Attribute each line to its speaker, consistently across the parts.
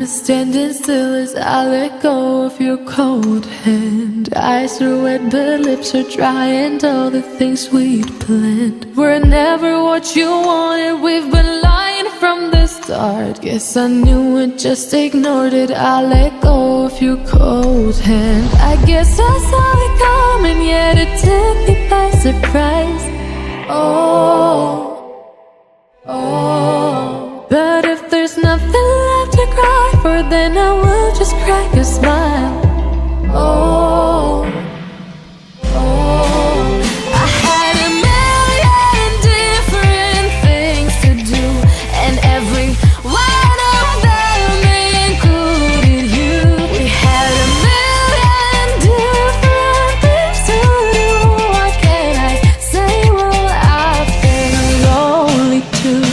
Speaker 1: standing still as I let go of your cold hand. Eyes are wet but lips are dry, and all the things we'd planned were never what you wanted. We've been lying from the start. Guess I knew it, just ignored it. I let go of your cold hand. I guess I saw it coming, yet it took me by surprise. But if there's nothing left to cry for, then I will just crack a smile. I had a million different things to do, and every one of them included you. We had a million different things to do. What can I say? Well, I've been lonely too.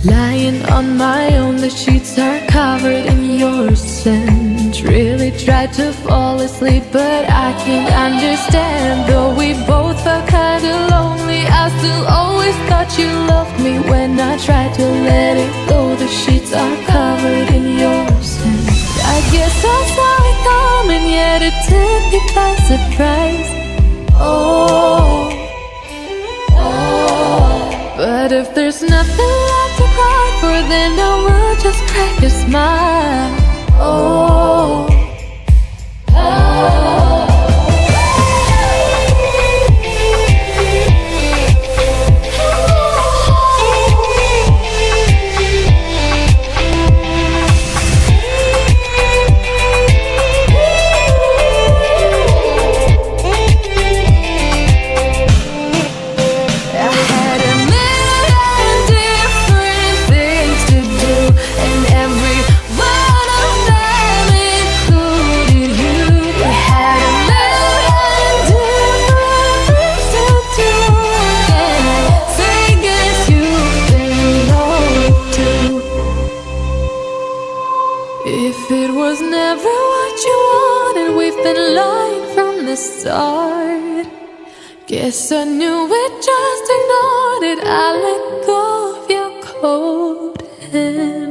Speaker 1: Lying on my own, the sheets are covered in your scent. Really tried to fall asleep, but I can't understand. Though we both felt kinda lonely, I still always thought you loved me. When I tried to let it go, the sheets are covered in your scent. I guess I saw it coming, yet it took me by surprise. But if there's nothing left to cry for, then I will just crack a smile. If it was never what you wanted, we've been lying from the start. Guess I knew it, just ignored it. I let go of your cold hand.